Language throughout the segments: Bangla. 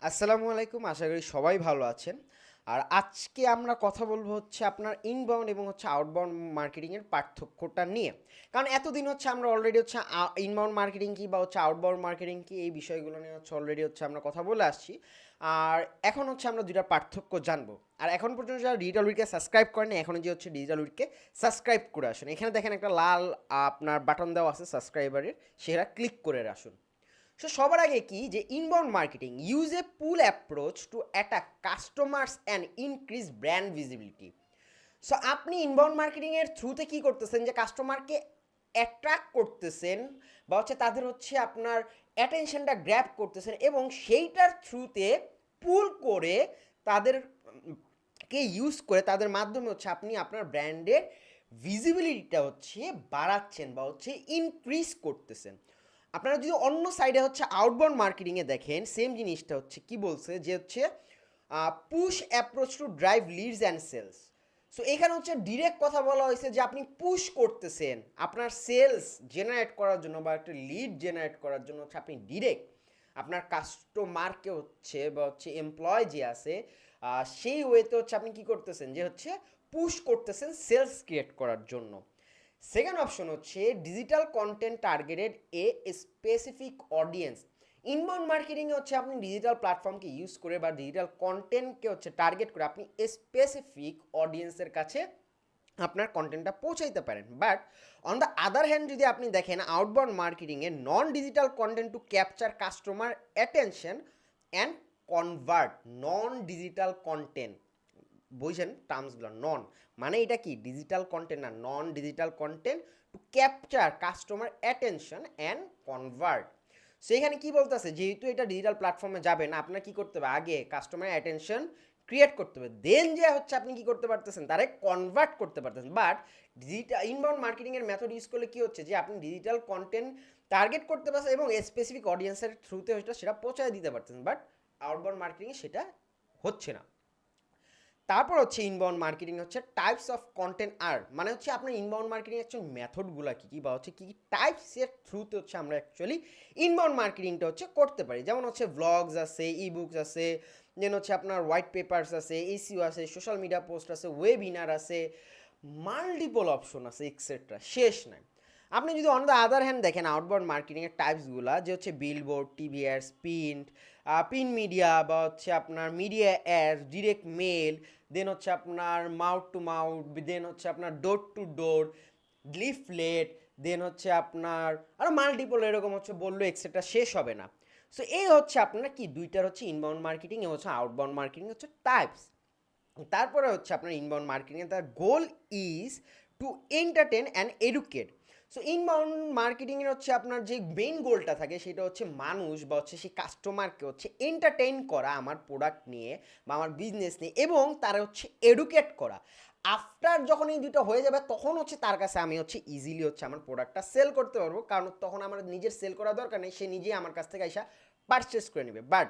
আসসালামু আলাইকুম, আশা করি সবাই ভালো আছেন। আর আজকে আমরা কথা বলবো হচ্ছে আপনার ইনবাউন্ড এবং হচ্ছে আউটবাউন্ড মার্কেটিংয়ের পার্থক্যটা নিয়ে। কারণ এতদিন হচ্ছে আমরা অলরেডি হচ্ছে ইনবাউন্ড মার্কেটিং কী বা হচ্ছে আউটবাউন্ড মার্কেটিং কী এই বিষয়গুলো নিয়ে হচ্ছে অলরেডি হচ্ছে আমরা কথা বলে আসছি। আর এখন হচ্ছে আমরা দুইটার পার্থক্য জানবো। আর এখন পর্যন্ত যারা ডিজিটাল উইটকে সাবস্ক্রাইব করেন, এখন যে হচ্ছে ডিজিটাল উইটকে সাবস্ক্রাইব করে আসুন। এখানে দেখেন একটা লাল আপনার বাটন দেওয়া আছে সাবস্ক্রাইবারের, সেটা ক্লিক করে আসুন। সো সবার আগে কি যে inbound marketing use a pool approach to attack customers and increase brand visibility. So আপনি ইনবাউন্ড মার্কেটিংয়ের থ্রুতে কি করতেছেন যে কাস্টমারকে অ্যাট্রাক্ট করতেছেন বা হচ্ছে তাদের হচ্ছে আপনার অ্যাটেনশনটা গ্র্যাব করতেছেন এবং সেইটার থ্রুতে পুল করে তাদেরকে ইউজ করে তাদের মাধ্যমে হচ্ছে আপনি আপনার ব্র্যান্ডের ভিজিবিলিটিটা হচ্ছে বাড়াচ্ছেন বা হচ্ছে ইনক্রিজ করতেছেন। আপনারা যদি অন্য সাইডে হচ্ছে আউটবাউন্ড মার্কেটিংয়ে দেখেন, সেম জিনিসটা হচ্ছে কি বলছে যে হচ্ছে push approach to drive leads and sales. So এখানে হচ্ছে ডিরেক্ট কথা বলা হয়েছে যে আপনি পুশ করতেছেন আপনার সেলস জেনারেট করার জন্য বা একটা লিড জেনারেট করার জন্য হচ্ছে আপনি ডিরেক্ট আপনার কাস্টমারকে হচ্ছে বা হচ্ছে এমপ্লয় যে আছে সেই ওয়েতে হচ্ছে আপনি কি করতেছেন যে হচ্ছে পুশ করতেছেন সেলস ক্রিয়েট করার জন্য। সেকেন্ড অপশন হচ্ছে digital content targeted a specific audience. Inbound মার্কেটিংয়ে হচ্ছে আপনি ডিজিটাল প্ল্যাটফর্মকে ইউজ করে বা ডিজিটাল কন্টেন্টকে হচ্ছে টার্গেট করে আপনি স্পেসিফিক অডিয়েন্সের কাছে আপনার কন্টেন্টটা পৌঁছাইতে পারেন। But on the other hand যদি আপনি দেখেন আউটবাউন্ড মার্কেটিংয়ে non digital content to capture customer attention and convert. Non digital content, বুঝছেন টার্মসগুলো? নন মানে এটা কি ডিজিটাল কন্টেন্ট না, non digital content to capture customer attention and convert. সেখানে কি বলতেছে, যেহেতু এটা ডিজিটাল প্ল্যাটফর্মে যাবে না, আপনার কি করতে হবে, আগে কাস্টমার অ্যাটেনশন ক্রিয়েট করতে হবে, দেন যে হচ্ছে আপনি কি করতে পারতেছেন, তারে কনভার্ট করতে পারতেছেন। বাট ডিজিটাল ইনবাউন্ড মার্কেটিংয়ের মেথড ইউজ করলে কি হচ্ছে যে আপনি ডিজিটাল কন্টেন্ট টার্গেট করতে পারছেন এবং স্পেসিফিক অডিয়েন্সের থ্রুতে সেটা পৌঁছায় দিতে পারতেছেন। বাট আউটবাউন্ড মার্কেটিংয়ে সেটা হচ্ছে না। তারপর হচ্ছে ইনবাউন্ড মার্কেটিং হচ্ছে টাইপস অফ কন্টেন্ট আর মানে হচ্ছে আপনার ইনবাউন্ড মার্কেটিং অ্যাকচুয়ালি মেথডগুলো কী কী বা হচ্ছে কী কী টাইপসের থ্রুতে হচ্ছে আমরা অ্যাকচুয়ালি ইনবাউন্ড মার্কেটিংটা হচ্ছে করতে পারি। যেমন হচ্ছে ভ্লগস আছে, ই বুকস আছে, দেন হচ্ছে আপনার হোয়াইট পেপার্স আছে, এসিও আছে, সোশ্যাল মিডিয়া পোস্ট আছে, ওয়েবিনার আছে, মাল্টিপল অপশন আছে এক্সেট্রা, শেষ নাই। আপনি যদি অন দ্য আদার হ্যান্ড দেখেন আউটবাউন্ড মার্কেটিংয়ের টাইপসগুলো যে হচ্ছে billboard, TV ads, print media বা হচ্ছে আপনার মিডিয়া অ্যাডস, ডিরেক্ট মেল, দেন হচ্ছে আপনার মাউথ টু মাউথ, দেন হচ্ছে আপনার ডোর টু ডোর, লিফলেট, দেন হচ্ছে আপনার আরও মাল্টিপল এরকম হচ্ছে বললো এক্সেট্রা, শেষ হবে না। সো এই হচ্ছে আপনার কি দুইটার হচ্ছে ইনবাউন্ড মার্কেটিং এবং হচ্ছে আউটবাউন্ড মার্কেটিং হচ্ছে টাইপস। তারপরে হচ্ছে আপনার ইনবাউন্ড মার্কেটিং তার গোল is to entertain and educate. So inbound মার্কেটিংয়ের হচ্ছে আপনার যে মেইন গোলটা থাকে সেটা হচ্ছে মানুষ বা হচ্ছে সেই কাস্টমারকে হচ্ছে এন্টারটেইন করা আমার প্রোডাক্ট নিয়ে বা আমার বিজনেস নিয়ে এবং তারা হচ্ছে এডুকেট করা। আফটার যখন এই দুটো হয়ে যাবে তখন হচ্ছে তার কাছে আমি হচ্ছে ইজিলি হচ্ছে আমার প্রোডাক্টটা সেল করতে পারবো, কারণ তখন আমার নিজের সেল করা দরকার নেই, সে নিজেই আমার কাছ থেকে এসে পারচেস করে নেবে। বাট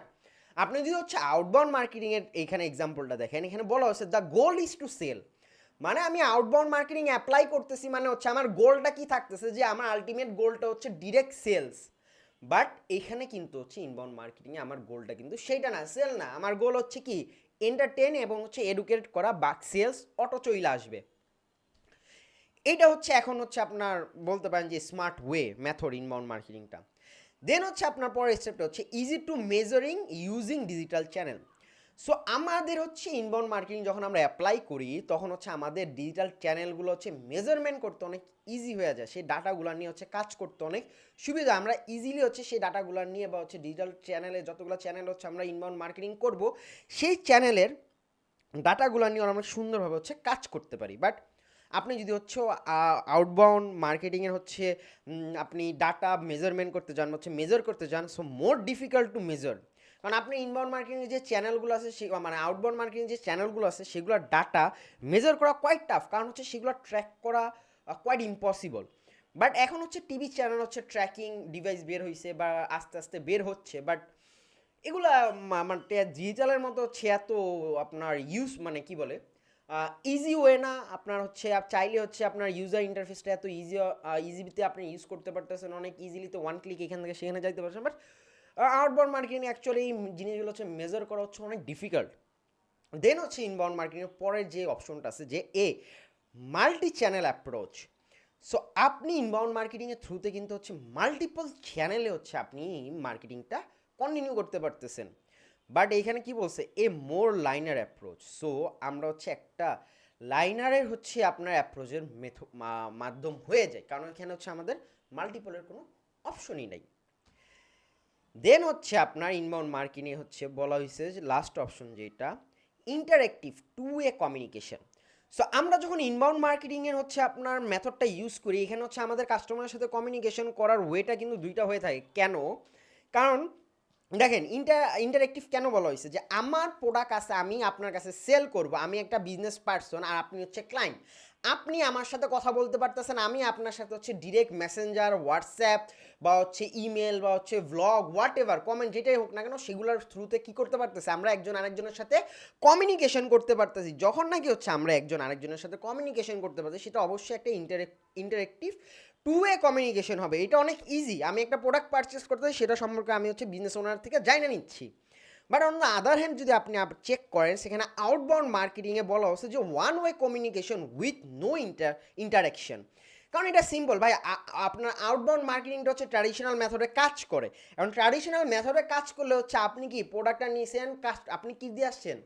আপনি যদি হচ্ছে আউটবাউন্ড মার্কেটিংয়ের এইখানে এক্সাম্পলটা দেখেন, এখানে বলা হচ্ছে the goal is to sell. মানে আমি আউটবাউন্ড মার্কেটিং অ্যাপ্লাই করতেছি মানে হচ্ছে আমার গোলটা কি থাকতেছে যে আমার আলটিমেট গোলটা হচ্ছে ডিরেক্ট সেলস। বাট এখানে কিন্তু হচ্ছে ইনবাউন্ড মার্কেটিংয়ে আমার গোলটা কিন্তু সেইটা না, সেল না, আমার গোল হচ্ছে কি এন্টারটেন এবং হচ্ছে এডুকেট করা, বা সেলস অটো চলে আসবে। এইটা হচ্ছে এখন হচ্ছে আপনার বলতে পারেন যে স্মার্ট ওয়ে মেথড ইনবাউন্ড মার্কেটিংটা। দেন হচ্ছে আপনার পরের স্টেপটা হচ্ছে easy to measuring using digital channel. So আমাদের হচ্ছে ইনবাউন্ড মার্কেটিং যখন আমরা অ্যাপ্লাই করি তখন হচ্ছে আমাদের ডিজিটাল চ্যানেলগুলো হচ্ছে মেজারমেন্ট করতে অনেক ইজি হয়ে যায়, সেই ডাটাগুলো নিয়ে হচ্ছে কাজ করতে অনেক সুবিধা, আমরা ইজিলি হচ্ছে সেই ডাটাগুলো নিয়ে বা হচ্ছে ডিজিটাল চ্যানেলে যতগুলো চ্যানেল হচ্ছে আমরা ইনবাউন্ড মার্কেটিং করব সেই চ্যানেলের ডাটাগুলো নিয়ে আমরা সুন্দরভাবে হচ্ছে কাজ করতে পারি। বাট আপনি যদি হচ্ছে আউটবাউন্ড মার্কেটিংয়ের হচ্ছে আপনি ডাটা মেজারমেন্ট করতে যান, হচ্ছে মেজার করতে যান, so more difficult to measure. কারণ আপনি ইনবাউন্ড মার্কেটিংয়ের যে চ্যানেলগুলো আছে সে মানে আউটবাউন্ড মার্কেটিং যে চ্যানেলগুলো আছে সেগুলোর ডাটা মেজার করা কোয়াইট টাফ, কারণ হচ্ছে সেগুলো ট্র্যাক করা কোয়াইট ইম্পসিবল। বাট এখন হচ্ছে টিভি চ্যানেল হচ্ছে ট্র্যাকিং ডিভাইস বের হয়েছে বা আস্তে আস্তে বের হচ্ছে। বাট এগুলা মানে ডিজিটালের মতো হচ্ছে এত আপনার ইউজ মানে কি বলে ইজি ওয়ে না, আপনার হচ্ছে চাইলে হচ্ছে আপনার ইউজার ইন্টারফেসটা এত ইজিতে আপনি ইউজ করতে পারতেছেন অনেক ইজিলি, তো ওয়ান ক্লিক এখান থেকে সেখানে যাইতে পারছেন। বাট আউটবাউন্ড মার্কেটিং অ্যাকচুয়ালি এই জিনিসগুলো হচ্ছে মেজার করা হচ্ছে অনেক ডিফিকাল্ট। দেন হচ্ছে ইনবাউন্ড মার্কেটিংয়ের পরের যে অপশনটা আছে যে মাল্টি চ্যানেল অ্যাপ্রোচ। সো আপনি ইনবাউন্ড মার্কেটিংয়ের থ্রুতে কিন্তু হচ্ছে মাল্টিপল চ্যানেলে হচ্ছে আপনি মার্কেটিংটা কন্টিনিউ করতে পারতেছেন। বাট এইখানে কি বলছে মোর লাইনার অ্যাপ্রোচ। সো আমরা হচ্ছে একটা লাইনারের হচ্ছে আপনার অ্যাপ্রোচের মাধ্যম হয়ে যায়, কারণ এখানে হচ্ছে আমাদের মাল্টিপলের কোনো অপশনই নাই। দেন হচ্ছে আপনার ইনবাউন্ড মার্কেটিংয়ে হচ্ছে বলা হয়েছে যে লাস্ট অপশন যেটা interactive two way communication. So আমরা যখন ইনবাউন্ড মার্কেটিংয়ের হচ্ছে আপনার মেথডটা ইউজ করি, এখানে হচ্ছে আমাদের কাস্টমারের সাথে কমিউনিকেশন করার ওয়েটা কিন্তু দুইটা হয়ে থাকে। কেন? কারণ দেখেন ইন্টারেক্টিভ কেন বলা হয়েছে যে আমার প্রোডাক্ট আছে, আমি আপনার কাছে সেল করব, আমি একটা বিজনেস পার্সন আর আপনি হচ্ছে ক্লায়েন্ট। আপনি আমার সাথে কথা বলতে পারতেছেন, আমি আপনার সাথে হচ্ছে ডিরেক্ট মেসেঞ্জার, হোয়াটসঅ্যাপ বা হচ্ছে ইমেল বা হচ্ছে ভ্লগ, হোয়াট এভার কমেন্ট যেটাই হোক না কেন, সেগুলোর থ্রুতে কী করতে পারতেছে, আমরা একজন আরেকজনের সাথে কমিউনিকেশন করতে পারতেছি। যখন নাকি হচ্ছে আমরা একজন আরেকজনের সাথে কমিউনিকেশন করতে পারছি, সেটা অবশ্যই একটা ইন্টারেক্টিভ টু ওয়ে কমিউনিকেশন হবে। এটা অনেক ইজি। আমি একটা প্রোডাক্ট পারচেস করতে চাই, সেটা সম্পর্কে আমি হচ্ছে বিজনেস ওনার থেকে জানিয়ে নিচ্ছি। But on the other hand যদি আপনি চেক করেন, সেখানে আউটবাউন্ড মার্কেটিংয়ে বলা হচ্ছে যে one way communication with no interaction. কারণ এটা সিম্পল ভাই, আপনার আউটবাউন্ড মার্কেটিংটা হচ্ছে ট্র্যাডিশনাল মেথডে কাজ করে। এখন ট্র্যাডিশনাল মেথডে কাজ করলে হচ্ছে আপনি কি প্রোডাক্টটা নিয়েছেন, আপনি কি দিয়ে আসছেন,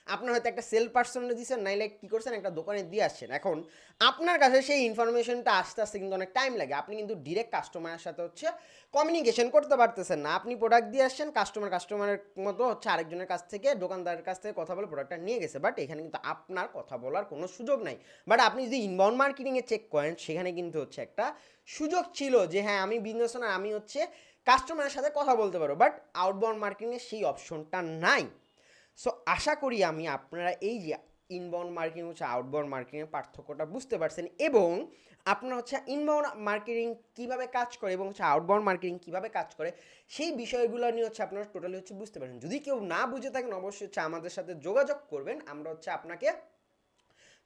আপনার হয়তো একটা সেল পার্সনে দিয়েছেন, নাইলে কী করছেন একটা দোকানে দিয়ে আসছেন। এখন আপনার কাছে সেই ইনফরমেশনটা আস্তে আস্তে কিন্তু অনেক টাইম লাগে। আপনি কিন্তু ডিরেক্ট কাস্টমারের সাথে হচ্ছে কমিউনিকেশন করতে পারতেছেন না। আপনি প্রোডাক্ট দিয়ে আসছেন, কাস্টমারের মতো হচ্ছে আরেকজনের কাছ থেকে, দোকানদারের কাছ থেকে কথা বলে প্রোডাক্টটা নিয়ে গেছে। বাট এখানে কিন্তু আপনার কথা বলার কোনো সুযোগ নাই। বাট আপনি যদি ইনবাউন্ড মার্কেটিংয়ে চেক করেন, সেখানে কিন্তু হচ্ছে একটা সুযোগ ছিল যে হ্যাঁ আমি বিজনেস ওনার, আমি হচ্ছে কাস্টমারের সাথে কথা বলতে পারবো। বাট আউটবাউন্ড মার্কেটিংয়ে সেই অপশনটা নাই। সো আশা করি আপনারা এই যে ইনবাউন্ড মার্কেটিং হচ্ছে আউটবাউন্ড মার্কেটিংয়ের পার্থক্যটা বুঝতে পারছেন, এবং আপনারা হচ্ছে ইনবাউন্ড মার্কেটিং কীভাবে কাজ করে এবং হচ্ছে আউটবাউন্ড মার্কেটিং কীভাবে কাজ করে, সেই বিষয়গুলো নিয়ে হচ্ছে আপনারা টোটালি হচ্ছে বুঝতে পারেন। যদি কেউ না বুঝে থাকেন, অবশ্যই হচ্ছে আমাদের সাথে যোগাযোগ করবেন। আমরা হচ্ছে আপনাকে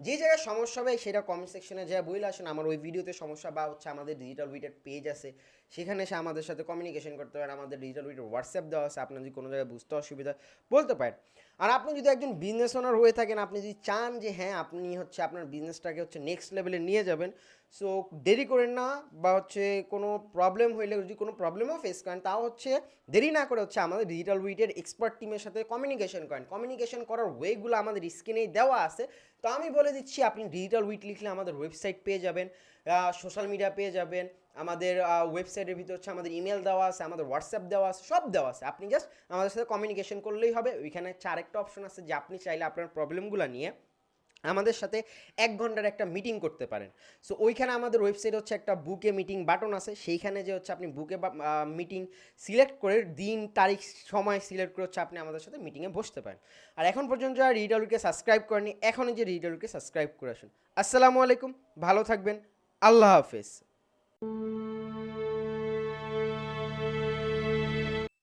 যে জায়গায় সমস্যা হবে সেটা কমেন্ট সেকশনে যা বলে আসেন, আমার ওই ভিডিওতে সমস্যা বা হচ্ছে আমাদের ডিজিটাল উইটের পেজ আছে, সেখানে এসে আমাদের সাথে কমিউনিকেশন করতে পারেন। আমাদের ডিজিটাল উইটের হোয়াটসঅ্যাপ দেওয়া আছে, আপনার যদি কোনো জায়গায় বুঝতে অসুবিধা বলতে পারেন। আর আপনি যদি একজন বিজনেস ওনার হয়ে থাকেন, আপনি যদি চান যে হ্যাঁ আপনি হচ্ছে আপনার বিজনেসটাকে হচ্ছে নেক্সট লেভেলে নিয়ে যাবেন, সো দেরি করেন না, বা হচ্ছে কোনো প্রবলেম হইলে যদি কোনো প্রবলেমও ফেস করেন, তাও হচ্ছে দেরি না করে হচ্ছে আমাদের ডিজিটাল উইটের এক্সপার্ট টিমের সাথে কমিউনিকেশন করেন। কমিউনিকেশন করার ওয়েগুলো আমাদের স্ক্রিনেই দেওয়া আছে। তো আমি বলে দিচ্ছি, আপনি ডিজিটাল উইট লিখলে আমাদের ওয়েবসাইট পেয়ে যাবেন, সোশ্যাল মিডিয়া পেয়ে যাবেন, আমাদের ওয়েবসাইটের ভিতর হচ্ছে আমাদের ইমেল দেওয়া আছে, আমাদের হোয়াটসঅ্যাপ দেওয়া আছে, সব দেওয়া আছে। আপনি জাস্ট আমাদের সাথে কমিউনিকেশন করলেই হবে। ওইখানে আরেকটা অপশন আছে যে আপনি চাইলে আপনার প্রবলেমগুলো নিয়ে আমাদের সাথে 1 ঘন্টার একটা মিটিং করতে পারেন। সো ওইখানে আমাদের ওয়েবসাইট হচ্ছে একটা বুকে মিটিং বাটন আছে, সেইখানে যে হচ্ছে আপনি বুকে মিটিং সিলেক্ট করে দিন তারিখ সময় সিলেক্ট করে হচ্ছে আপনি আমাদের সাথে মিটিংয়ে বসতে পারেন। আর এখন পর্যন্ত যারা ডিজিটালউইটকে সাবস্ক্রাইব করেনি, এখনই যে ডিজিটালউইটকে সাবস্ক্রাইব করে আসুন। আসসালামু আলাইকুম, ভালো থাকবেন, আল্লাহ হাফেজ।